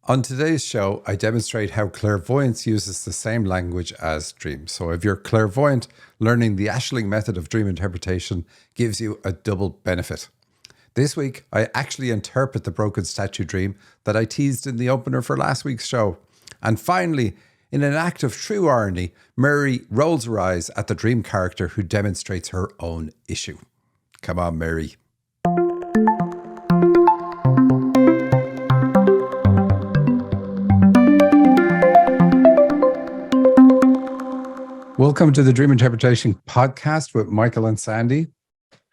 On today's show, I demonstrate how clairvoyance uses the same language as dreams. So if you're clairvoyant, learning the Ashling method of dream interpretation gives you a double benefit. This week, I actually interpret the broken statue dream that I teased in the opener for last week's show. And finally, in an act of true irony, Mary rolls her eyes at the dream character who demonstrates her own issue. Come on, Mary. Welcome to the Dream Interpretation Podcast with Michael and Sandy.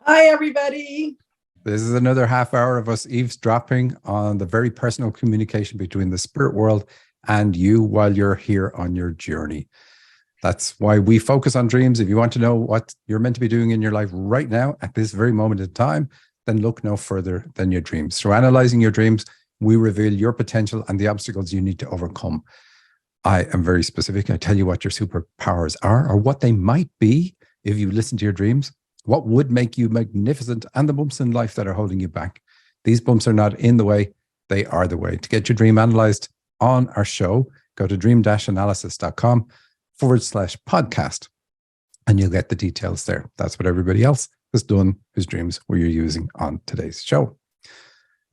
Hi, everybody. This is another half hour of us eavesdropping on the very personal communication between the spirit world and you while you're here on your journey. That's why we focus on dreams. If you want to know what you're meant to be doing in your life right now at this very moment in time, then look no further than your dreams. Through analyzing your dreams, we reveal your potential and the obstacles you need to overcome. I am very specific. I tell you what your superpowers are or what they might be if you listen to your dreams, what would make you magnificent, and the bumps in life that are holding you back. These bumps are not in the way, they are the way. To get your dream analyzed on our show, go to dream-analysis.com/podcast and you'll get the details there. That's what everybody else has done whose dreams we're using on today's show.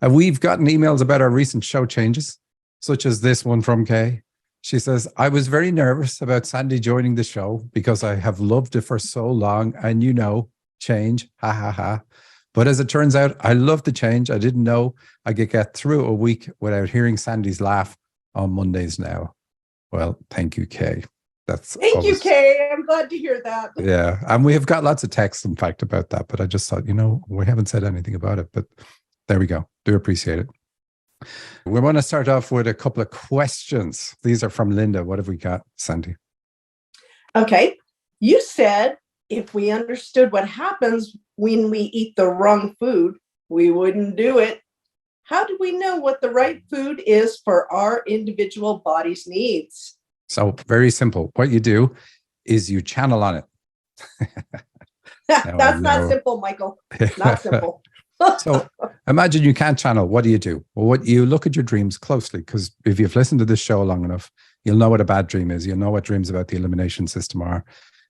We've gotten emails about our recent show changes, such as this one from Kay. She says, I was very nervous about Sandy joining the show because I have loved it for so long and change, ha ha ha. But as it turns out, I love the change. I didn't know I could get through a week without hearing Sandy's laugh on Mondays now. Well, thank you, Kay. Thank you, Kay. I'm glad to hear that. Yeah, and we have got lots of texts, in fact, about that. But I just thought, we haven't said anything about it. But there we go. Do appreciate it. We want to start off with a couple of questions. These are from Linda. What have we got, Sandy? Okay. You said if we understood what happens when we eat the wrong food, we wouldn't do it. How do we know what the right food is for our individual body's needs? So very simple. What you do is you channel on it. That's not simple, Michael. Not simple. So imagine you can't channel. What do? Well, you look at your dreams closely, because if you've listened to this show long enough, you'll know what a bad dream is. You'll know what dreams about the elimination system are.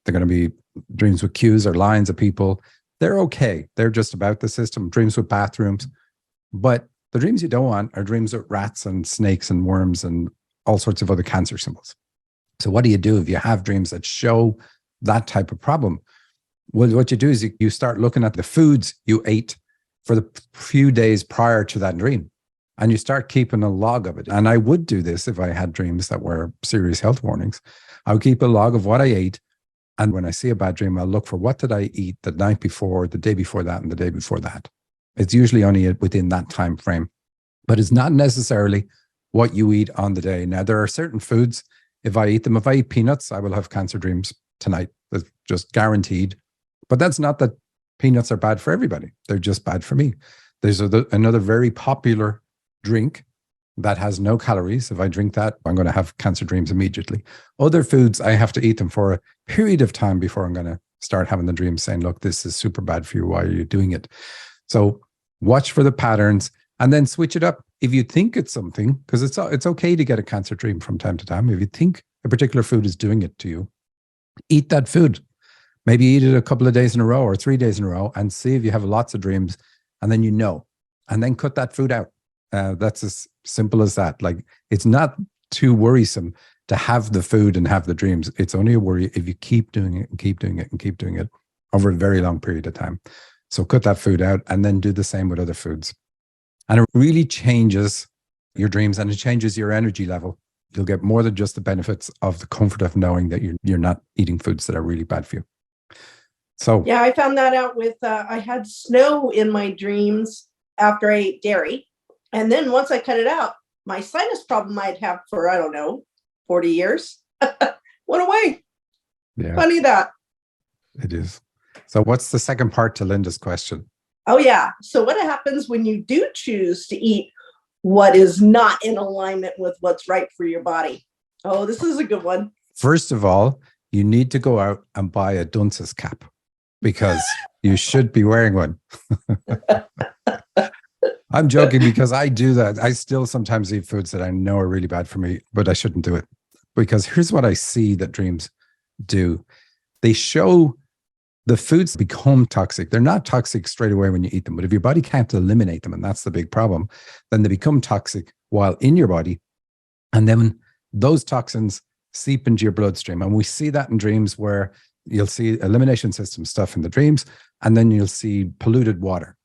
They're going to be dreams with cues or lines of people. They're okay. They're just about the system. Dreams with bathrooms. But the dreams you don't want are dreams with rats and snakes and worms and all sorts of other cancer symbols. So what do you do if you have dreams that show that type of problem? Well, what you do is you start looking at the foods you ate for the few days prior to that dream. And you start keeping a log of it. And I would do this if I had dreams that were serious health warnings. I would keep a log of what I ate. And when I see a bad dream, I'll look for what did I eat the night before, the day before that, and the day before that. It's usually only within that time frame. But it's not necessarily what you eat on the day. Now, there are certain foods, if I eat peanuts, I will have cancer dreams tonight. That's just guaranteed. But that's not that peanuts are bad for everybody. They're just bad for me. There's another very popular drink that has no calories. If I drink that, I'm going to have cancer dreams immediately. Other foods, I have to eat them for a period of time before I'm going to start having the dreams saying, look, this is super bad for you. Why are you doing it? So watch for the patterns and then switch it up. If you think it's something, because it's okay to get a cancer dream from time to time. If you think a particular food is doing it to you, eat that food. Maybe eat it a couple of days in a row or 3 days in a row and see if you have lots of dreams, and then and then cut that food out. That's as simple as that. Like, it's not too worrisome to have the food and have the dreams. It's only a worry if you keep doing it and keep doing it and keep doing it over a very long period of time. So cut that food out and then do the same with other foods. And it really changes your dreams and it changes your energy level. You'll get more than just the benefits of the comfort of knowing that you're not eating foods that are really bad for you. So yeah, I found that out with, I had snow in my dreams after I ate dairy. And then once I cut it out, my sinus problem I'd have for, 40 years went away. Yeah. Funny that. It is. So what's the second part to Linda's question? Oh, yeah. So what happens when you do choose to eat what is not in alignment with what's right for your body? Oh, this is a good one. First of all, you need to go out and buy a dunce's cap, because you should be wearing one. I'm joking because I do that. I still sometimes eat foods that I know are really bad for me, but I shouldn't do it. Because here's what I see that dreams do. They show the foods become toxic. They're not toxic straight away when you eat them, but if your body can't eliminate them, and that's the big problem, then they become toxic while in your body. And then those toxins seep into your bloodstream. And we see that in dreams where you'll see elimination system stuff in the dreams, and then you'll see polluted water.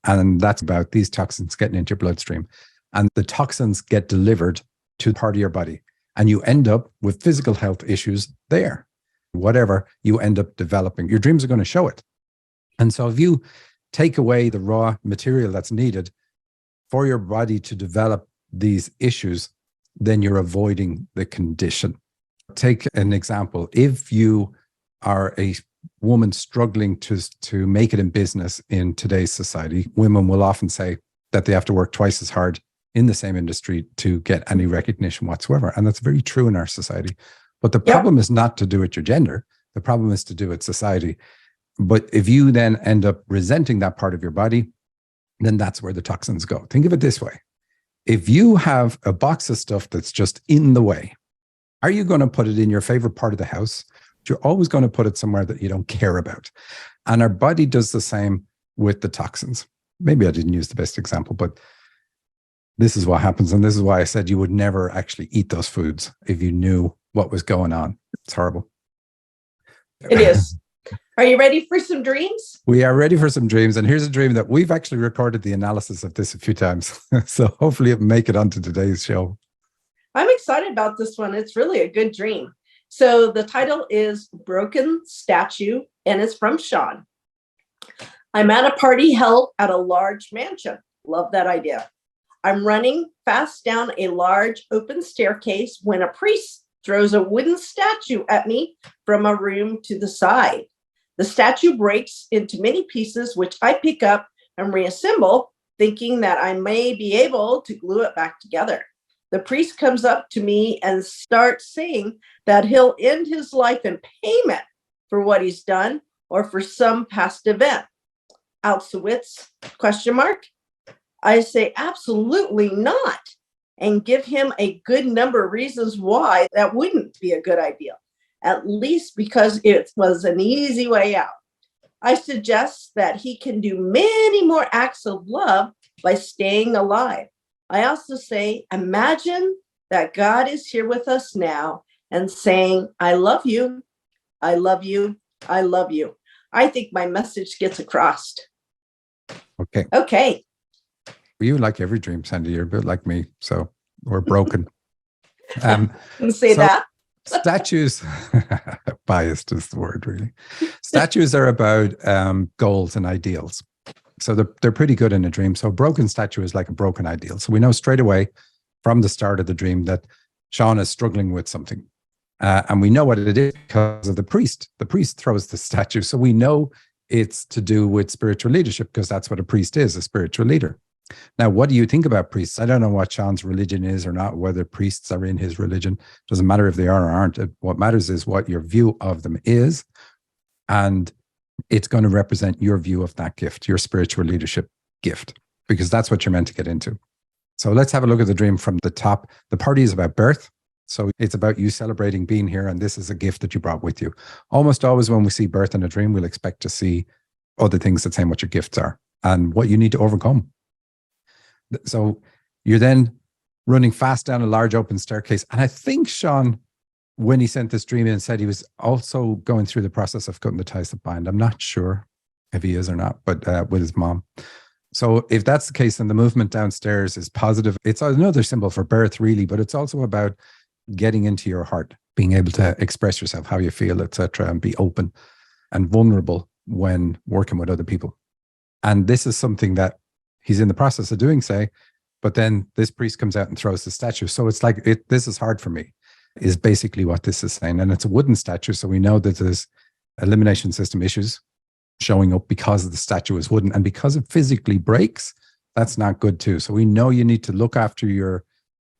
And that's about these toxins getting into your bloodstream. And the toxins get delivered to part of your body. And you end up with physical health issues there. Whatever you end up developing, your dreams are going to show it. And so if you take away the raw material that's needed for your body to develop these issues, then you're avoiding the condition. Take an example. If you are a woman struggling to make it in business in today's society, women will often say that they have to work twice as hard in the same industry to get any recognition whatsoever. And that's very true in our society. But the problem is not to do with your gender. The problem is to do with society. But if you then end up resenting that part of your body, then that's where the toxins go. Think of it this way. If you have a box of stuff that's just in the way, are you going to put it in your favorite part of the house? You're always going to put it somewhere that you don't care about. And our body does the same with the toxins. Maybe I didn't use the best example, but this is what happens. And this is why I said you would never actually eat those foods if you knew what was going on. It's horrible. It is. Are you ready for some dreams? We are ready for some dreams. And here's a dream that we've actually recorded the analysis of this a few times. So hopefully it'll make it onto today's show. I'm excited about this one. It's really a good dream. So the title is Broken Statue, and it's from Sean. I'm at a party held at a large mansion. Love that idea. I'm running fast down a large open staircase when a priest throws a wooden statue at me from a room to the side. The statue breaks into many pieces, which I pick up and reassemble, thinking that I may be able to glue it back together. The priest comes up to me and starts saying that he'll end his life in payment for what he's done or for some past event. Auschwitz, ? I say absolutely not, and give him a good number of reasons why that wouldn't be a good idea, at least because it was an easy way out. I suggest that he can do many more acts of love by staying alive. I also say, imagine that God is here with us now and saying, I love you, I love you, I love you. I think my message gets across. Okay. You like every dream, Sandy. You're a bit like me, so we're broken. Say that. Statues, biased is the word, really. Statues are about goals and ideals. So they're pretty good in a dream. So a broken statue is like a broken ideal. So we know straight away from the start of the dream that Sean is struggling with something. And we know what it is because of the priest. The priest throws the statue. So we know it's to do with spiritual leadership because that's what a priest is, a spiritual leader. Now, what do you think about priests? I don't know what Sean's religion is or not, whether priests are in his religion. Doesn't matter if they are or aren't. What matters is what your view of them is. And it's going to represent your view of that gift, your spiritual leadership gift, because that's what you're meant to get into. So let's have a look at the dream from the top. The party is about birth. So it's about you celebrating being here. And this is a gift that you brought with you. Almost always when we see birth in a dream, we'll expect to see other things that say what your gifts are and what you need to overcome. So you're then running fast down a large open staircase. And I think Sean, when he sent this dream in, said he was also going through the process of cutting the ties that bind. I'm not sure if he is or not, but with his mom. So if that's the case, then the movement downstairs is positive. It's another symbol for birth, really, but it's also about getting into your heart, being able to express yourself, how you feel, etc., and be open and vulnerable when working with other people. And this is something that he's in the process of doing, say, but then this priest comes out and throws the statue. So it's like, this is hard for me, is basically what this is saying. And it's a wooden statue. So we know that there's elimination system issues showing up because the statue is wooden. And because it physically breaks, that's not good too. So we know you need to look after your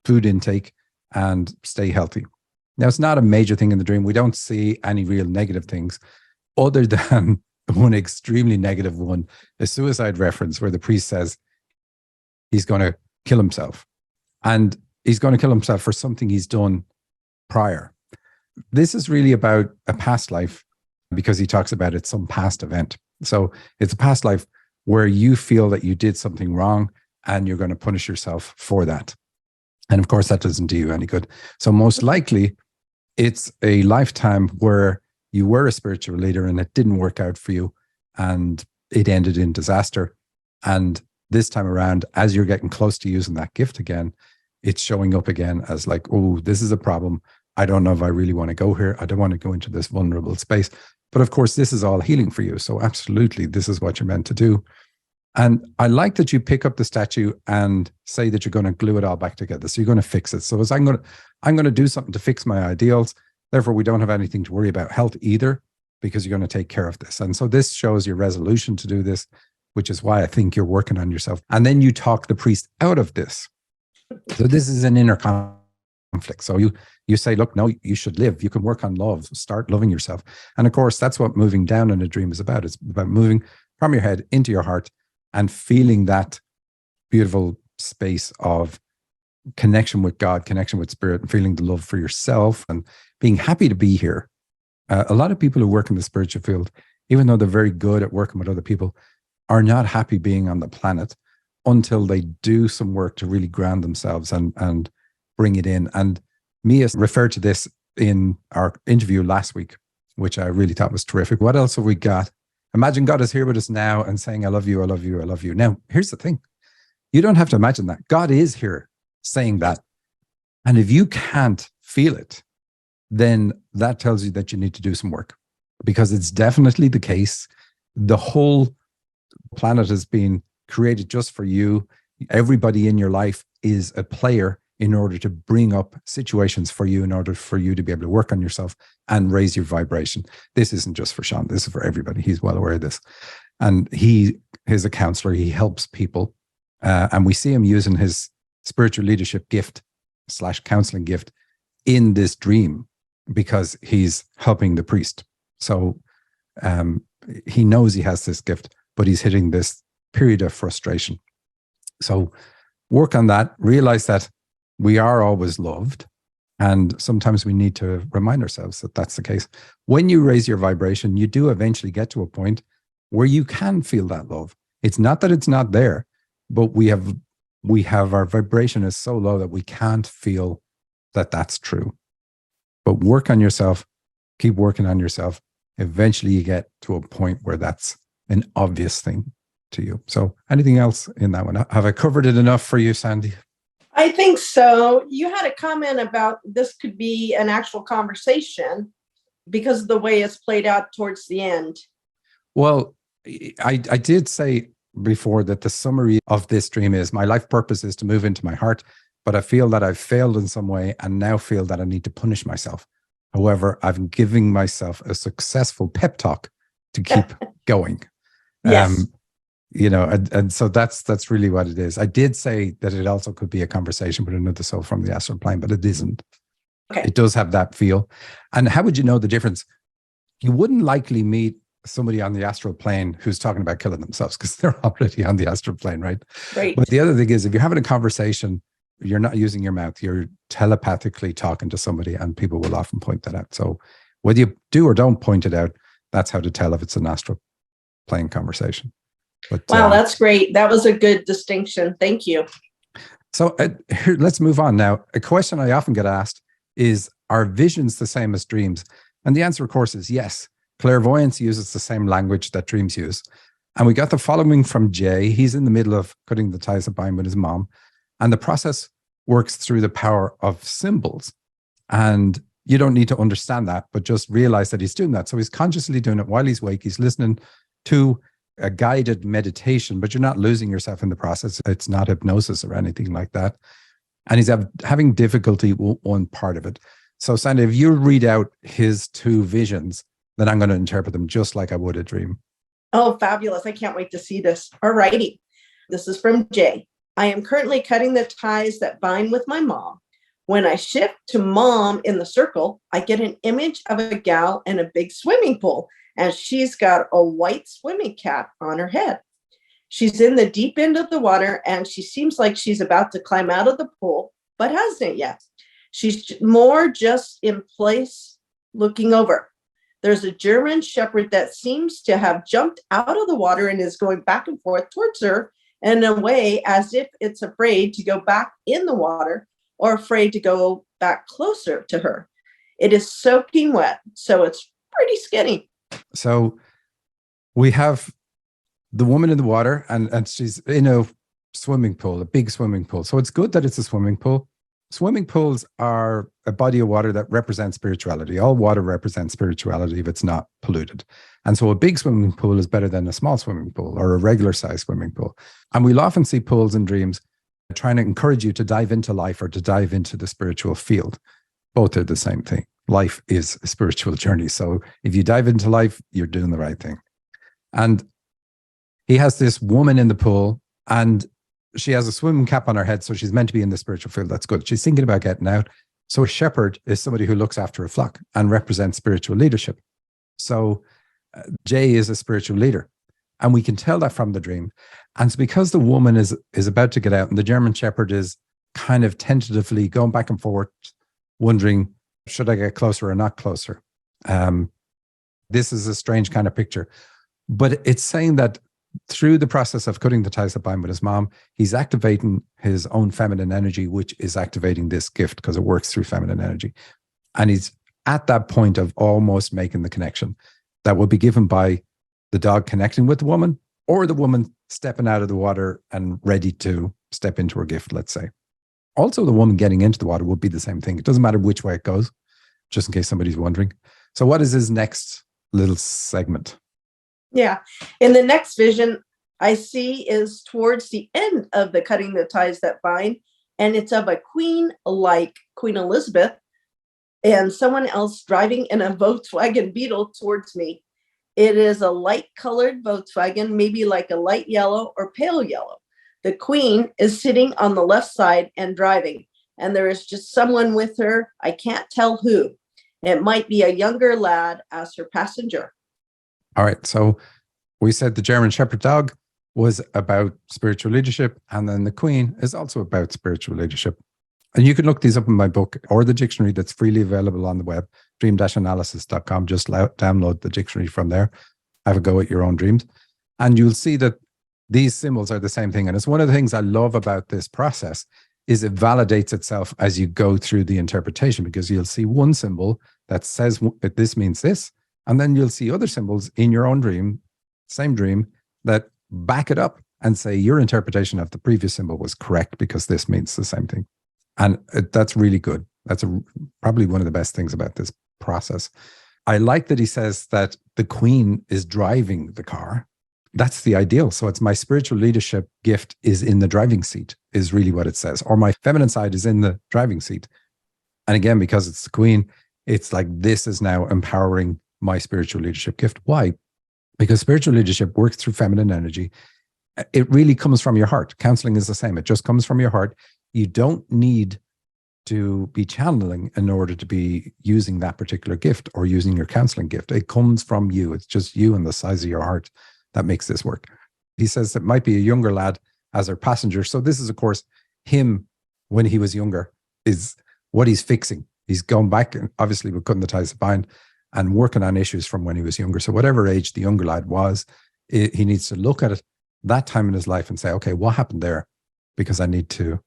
food intake and stay healthy. Now, it's not a major thing in the dream. We don't see any real negative things other than one extremely negative one, a suicide reference where the priest says, he's going to kill himself. And he's going to kill himself for something he's done prior. This is really about a past life because he talks about it's some past event. So it's a past life where you feel that you did something wrong and you're going to punish yourself for that. And of course, that doesn't do you any good. So most likely, it's a lifetime where you were a spiritual leader and it didn't work out for you and it ended in disaster. And this time around, as you're getting close to using that gift again, it's showing up again as like, oh, this is a problem. I don't know if I really want to go here. I don't want to go into this vulnerable space. But of course, this is all healing for you. So absolutely, this is what you're meant to do. And I like that you pick up the statue and say that you're going to glue it all back together. So you're going to fix it. So as I'm going to do something to fix my ideals. Therefore, we don't have anything to worry about health either, because you're going to take care of this. And so this shows your resolution to do this, which is why I think you're working on yourself. And then you talk the priest out of this. So this is an inner conflict. So you say, look, no, you should live. You can work on love. Start loving yourself. And of course, that's what moving down in a dream is about. It's about moving from your head into your heart and feeling that beautiful space of connection with God, connection with spirit, and feeling the love for yourself and being happy to be here. A lot of people who work in the spiritual field, even though they're very good at working with other people, are not happy being on the planet until they do some work to really ground themselves and bring it in. And Mia referred to this in our interview last week, which I really thought was terrific. What else have we got? Imagine God is here with us now and saying, I love you, I love you, I love you. Now, here's the thing. You don't have to imagine that. God is here saying that. And if you can't feel it, then that tells you that you need to do some work, because it's definitely the case. The whole planet has been created just for you. Everybody in your life is a player in order to bring up situations for you, in order for you to be able to work on yourself and raise your vibration. This isn't just for Sean. This is for everybody. He's well aware of this. And he is a counselor. He helps people. And we see him using his spiritual leadership gift / counseling gift in this dream because he's helping the priest. So he knows he has this gift, but he's hitting this period of frustration. So work on that. Realize that we are always loved. And sometimes we need to remind ourselves that that's the case. When you raise your vibration, you do eventually get to a point where you can feel that love. It's not that it's not there, but we have our vibration is so low that we can't feel that that's true. But work on yourself, keep working on yourself. Eventually you get to a point where that's an obvious thing to you. So anything else in that one? Have I covered it enough for you, Sandy? I think so. You had a comment about this could be an actual conversation because of the way it's played out towards the end. Well, I did say before that the summary of this dream is my life purpose is to move into my heart, but I feel that I've failed in some way and now feel that I need to punish myself. However, I'm giving myself a successful pep talk to keep going. Yes. And so that's really what it is. I did say that it also could be a conversation with another soul from the astral plane, but it isn't. Okay. It does have that feel. And how would you know the difference? You wouldn't likely meet somebody on the astral plane who's talking about killing themselves because they're already on the astral plane, right? Right. But the other thing is, if you're having a conversation, you're not using your mouth, you're telepathically talking to somebody, and people will often point that out. So whether you do or don't point it out, that's how to tell if it's an astral plane conversation. But, wow, that's great. That was a good distinction. Thank you. So here, let's move on now. A question I often get asked is, are visions the same as dreams? And the answer, of course, is yes. Clairvoyance uses the same language that dreams use. And we got the following from Jay. He's in the middle of cutting the ties that bind with his mom. And the process works through the power of symbols. And you don't need to understand that, but just realize that he's doing that. So he's consciously doing it while he's awake. He's listening to a guided meditation, but you're not losing yourself in the process. It's not hypnosis or anything like that. And he's having difficulty with one part of it. So Sandy, if you read out his two visions, then I'm going to interpret them just like I would a dream. Oh, fabulous. I can't wait to see this. All righty. This is from Jay. I am currently cutting the ties that bind with my mom. When I shift to mom in the circle, I get an image of a gal in a big swimming pool, and she's got a white swimming cap on her head. She's in the deep end of the water, and she seems like she's about to climb out of the pool, but hasn't yet. She's more just in place looking over. There's a German Shepherd that seems to have jumped out of the water and is going back and forth towards her in a way as if it's afraid to go back in the water or afraid to go back closer to her. It is soaking wet, so it's pretty skinny. So we have the woman in the water, and she's in a swimming pool, a big swimming pool. So it's good that it's a swimming pool. Swimming pools are a body of water that represents spirituality. All water represents spirituality if it's not polluted. And so a big swimming pool is better than a small swimming pool or a regular size swimming pool. And we'll often see pools in dreams trying to encourage you to dive into life or to dive into the spiritual field. Both are the same thing. Life is a spiritual journey. So if you dive into life, you're doing the right thing. And he has this woman in the pool, and she has a swimming cap on her head. So she's meant to be in the spiritual field. That's good. She's thinking about getting out. So a shepherd is somebody who looks after a flock and represents spiritual leadership. So Jay is a spiritual leader. And we can tell that from the dream. And it's because the woman is about to get out, and the German Shepherd is kind of tentatively going back and forth, wondering, should I get closer or not closer? This is a strange kind of picture. But it's saying that through the process of cutting the ties that bind with his mom, he's activating his own feminine energy, which is activating this gift because it works through feminine energy. And he's at that point of almost making the connection that will be given by the dog connecting with the woman, or the woman stepping out of the water and ready to step into her gift, let's say. Also, the woman getting into the water would be the same thing. It doesn't matter which way it goes, just in case somebody's wondering. So what is his next little segment? Yeah. In the next vision I see is towards the end of the cutting the ties that bind, and it's of a queen like Queen Elizabeth and someone else driving in a Volkswagen Beetle towards me. It is a light colored Volkswagen, maybe like a light yellow or pale yellow. The queen is sitting on the left side and driving, and there is just someone with her. I can't tell who. It might be a younger lad as her passenger. All right. So we said the German Shepherd dog was about spiritual leadership, and then the queen is also about spiritual leadership. And you can look these up in my book or the dictionary that's freely available on the web, dream-analysis.com. Just download the dictionary from there. Have a go at your own dreams. And you'll see that these symbols are the same thing. And it's one of the things I love about this process is it validates itself as you go through the interpretation, because you'll see one symbol that says this means this, and then you'll see other symbols in your own dream, same dream, that back it up and say your interpretation of the previous symbol was correct because this means the same thing. And that's really good. That's probably one of the best things about this process. I like that he says that the queen is driving the car. That's the ideal. So it's my spiritual leadership gift is in the driving seat, is really what it says. Or my feminine side is in the driving seat. And again, because it's the queen, it's like this is now empowering my spiritual leadership gift. Why? Because spiritual leadership works through feminine energy. It really comes from your heart. Counseling is the same. It just comes from your heart. You don't need to be channeling in order to be using that particular gift or using your counseling gift. It comes from you. It's just you and the size of your heart that makes this work. He says it might be a younger lad as their passenger. So this is, of course, him when he was younger is what he's fixing. He's going back, obviously, with cutting the ties that bind and working on issues from when he was younger. So whatever age the younger lad was, he needs to look at it that time in his life and say, okay, what happened there? Because I need to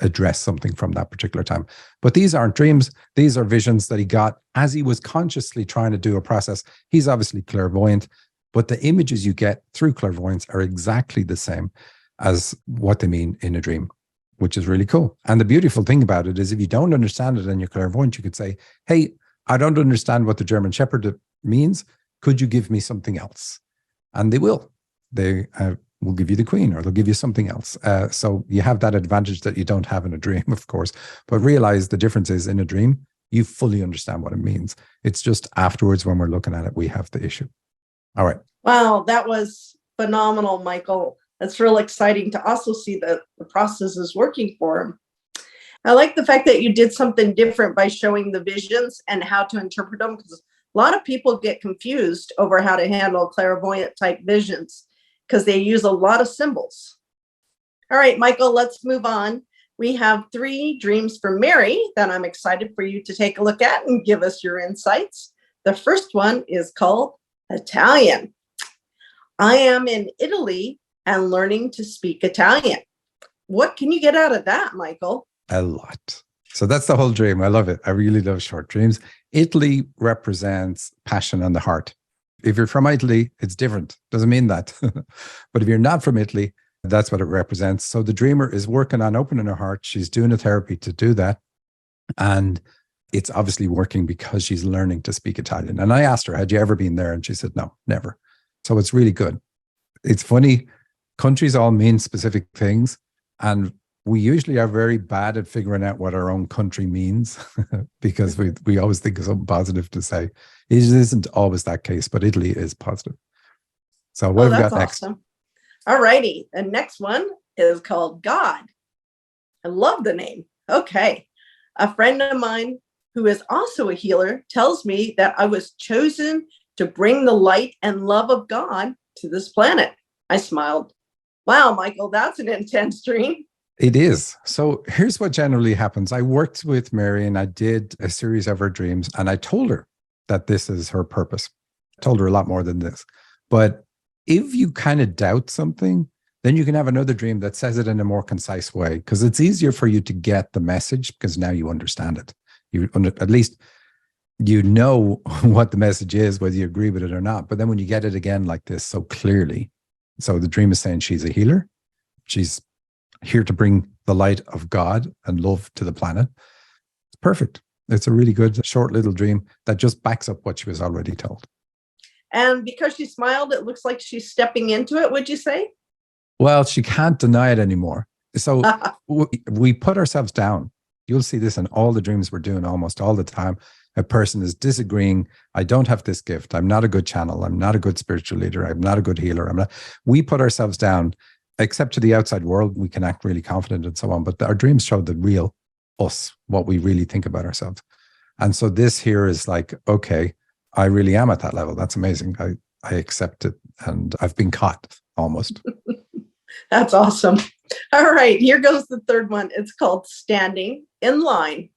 address something from that particular time. But these aren't dreams. These are visions that he got as he was consciously trying to do a process. He's obviously clairvoyant, but the images you get through clairvoyance are exactly the same as what they mean in a dream, which is really cool. And the beautiful thing about it is if you don't understand it and you're clairvoyant, you could say, hey, I don't understand what the German Shepherd means. Could you give me something else? And they will. They will give you the queen, or they'll give you something else. So you have that advantage that you don't have in a dream, of course. But realize the difference is in a dream, you fully understand what it means. It's just afterwards when we're looking at it, we have the issue. All right. Wow, that was phenomenal, Michael. That's real exciting to also see that the process is working for him. I like the fact that you did something different by showing the visions and how to interpret them, because a lot of people get confused over how to handle clairvoyant type visions. because they use a lot of symbols. All right, Michael, let's move on. We have 3 dreams for Mary that I'm excited for you to take a look at and give us your insights. The first one is called Italian. I am in Italy and learning to speak Italian. What can you get out of that, Michael? A lot. So that's the whole dream. I love it. I really love short dreams. Italy represents passion and the heart. If you're from Italy, it's different. Doesn't mean that. But if you're not from Italy, that's what it represents. So the dreamer is working on opening her heart. She's doing a therapy to do that. And it's obviously working because she's learning to speak Italian. And I asked her, had you ever been there? And she said, no, never. So it's really good. It's funny. Countries all mean specific things. And we usually are very bad at figuring out what our own country means because we always think of something positive to say. It isn't always that case, but Italy is positive. So what have we got next? Awesome. All righty. The next one is called God. I love the name. Okay. A friend of mine who is also a healer tells me that I was chosen to bring the light and love of God to this planet. I smiled. Wow, Michael, that's an intense dream. It is. So here's what generally happens. I worked with Mary and I did a series of her dreams and I told her that this is her purpose. I told her a lot more than this. But if you kind of doubt something, then you can have another dream that says it in a more concise way because it's easier for you to get the message because now you understand it. At least you know what the message is, whether you agree with it or not. But then when you get it again like this so clearly, so the dream is saying she's a healer. She's here to bring the light of God and love to the planet. It's perfect. It's a really good short little dream that just backs up what she was already told. And because she smiled, it looks like she's stepping into it, would you say? Well, she can't deny it anymore. So we put ourselves down. You'll see this in all the dreams we're doing almost all the time. A person is disagreeing. I don't have this gift. I'm not a good channel. I'm not a good spiritual leader. I'm not a good healer. We put ourselves down, except to the outside world. We can act really confident and so on. But our dreams show the real us, what we really think about ourselves. And so this here is like, okay, I really am at that level. That's amazing. I accept it. And I've been caught almost. That's awesome. All right, here goes the third one. It's called Standing in Line.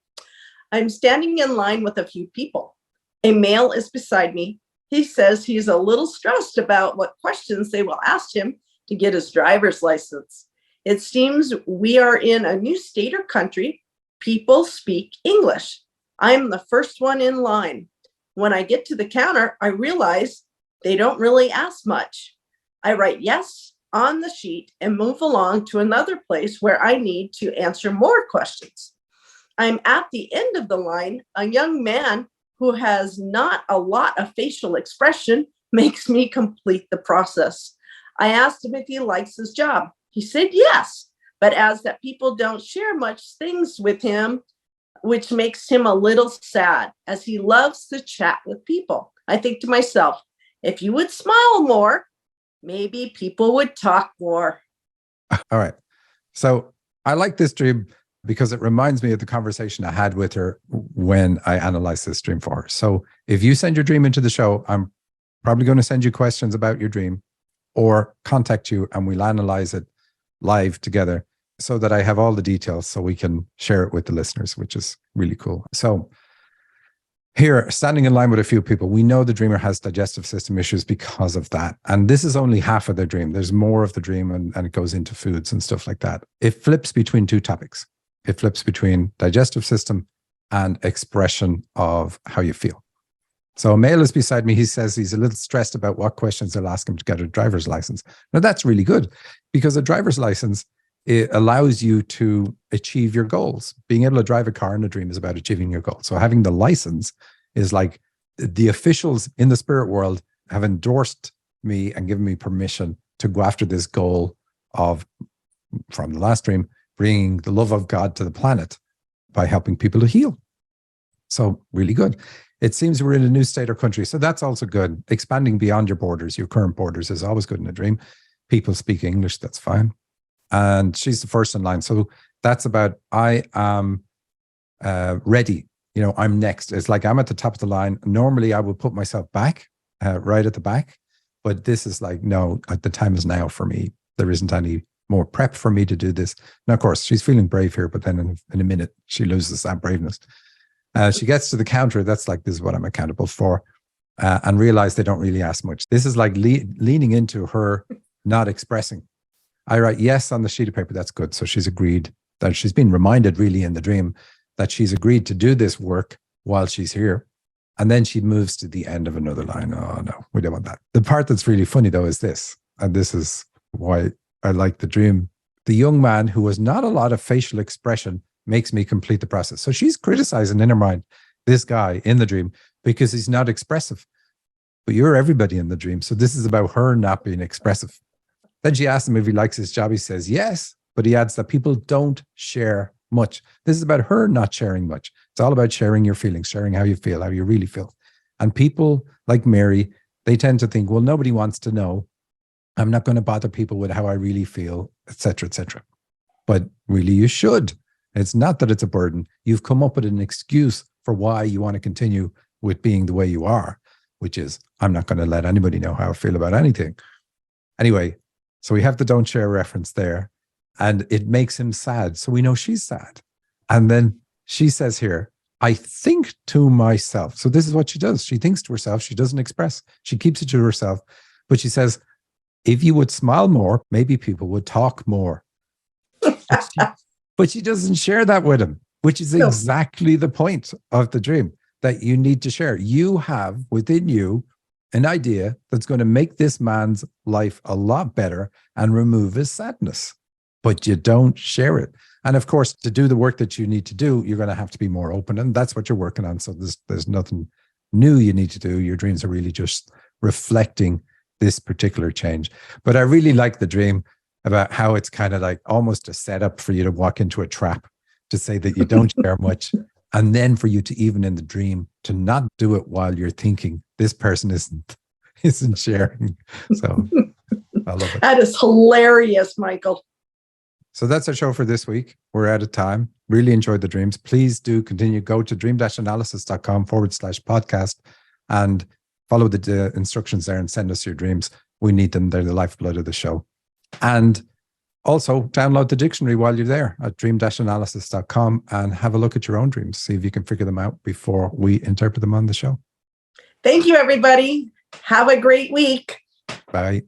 I'm standing in line with a few people. A male is beside me. He says he's a little stressed about what questions they will ask him to get his driver's license. It seems we are in a new state or country. People speak English. I'm the first one in line. When I get to the counter, I realize they don't really ask much. I write yes on the sheet and move along to another place where I need to answer more questions. I'm at the end of the line. A young man who has not a lot of facial expression makes me complete the process. I asked him if he likes his job. He said yes, but as that people don't share much things with him, which makes him a little sad as he loves to chat with people. I think to myself, if you would smile more, maybe people would talk more. All right. So I like this dream because it reminds me of the conversation I had with her when I analyzed this dream for her. So if you send your dream into the show, I'm probably going to send you questions about your dream or contact you and we'll analyze it live together so that I have all the details so we can share it with the listeners, which is really cool. So here, standing in line with a few people, we know the dreamer has digestive system issues because of that. And this is only half of the dream. There's more of the dream and it goes into foods and stuff like that. It flips between two topics. It flips between digestive system and expression of how you feel. So a male is beside me. He says he's a little stressed about what questions they'll ask him to get a driver's license. Now that's really good because a driver's license, it allows you to achieve your goals. Being able to drive a car in a dream is about achieving your goals. So having the license is like the officials in the spirit world have endorsed me and given me permission to go after this goal of, from the last dream, bringing the love of God to the planet by helping people to heal. So really good. It seems we're in a new state or country. So that's also good. Expanding beyond your borders, your current borders is always good in a dream. People speak English, that's fine. And she's the first in line. So that's about, I am ready. You know, I'm next. It's like I'm at the top of the line. Normally I would put myself back, right at the back. But this is like, no, the time is now for me. There isn't any more prep for me to do this. Now, of course, she's feeling brave here, but then in a minute, she loses that braveness. She gets to the counter. That's like, this is what I'm accountable for. And realize they don't really ask much. This is like leaning into her not expressing. I write yes on the sheet of paper. That's good. So she's agreed that she's been reminded really in the dream that she's agreed to do this work while she's here. And then she moves to the end of another line. Oh, no, we don't want that. The part that's really funny, though, is this. And this is why I like the dream. The young man who has not a lot of facial expression makes me complete the process. So she's criticizing in her mind this guy in the dream because he's not expressive. But you're everybody in the dream. So this is about her not being expressive. Then she asks him if he likes his job. He says yes, but he adds that people don't share much. This is about her not sharing much. It's all about sharing your feelings, sharing how you feel, how you really feel. And people like Mary, they tend to think, well, nobody wants to know. I'm not going to bother people with how I really feel, etc., etc. But really, you should. It's not that it's a burden. You've come up with an excuse for why you want to continue with being the way you are, which is, I'm not going to let anybody know how I feel about anything. Anyway, so we have the don't share reference there, and it makes him sad. So we know she's sad. And then she says here, I think to myself. So this is what she does. She thinks to herself. She doesn't express. She keeps it to herself. But she says, if you would smile more, maybe people would talk more. But she doesn't share that with him, which is exactly the point of the dream, that you need to share. You have within you an idea that's going to make this man's life a lot better and remove his sadness, but you don't share it. And of course, to do the work that you need to do, you're going to have to be more open. And that's what you're working on. So there's nothing new you need to do. Your dreams are really just reflecting this particular change. But I really like the dream about how it's kind of like almost a setup for you to walk into a trap, to say that you don't share much. And then for you to, even in the dream, to not do it while you're thinking this person isn't sharing. So I love it. That is hilarious, Michael. So that's our show for this week. We're out of time. Really enjoyed the dreams. Please do continue. Go to dream-analysis.com/podcast and follow the instructions there and send us your dreams. We need them. They're the lifeblood of the show. And also download the dictionary while you're there at dream-analysis.com and have a look at your own dreams. See if you can figure them out before we interpret them on the show. Thank you, everybody. Have a great week. Bye.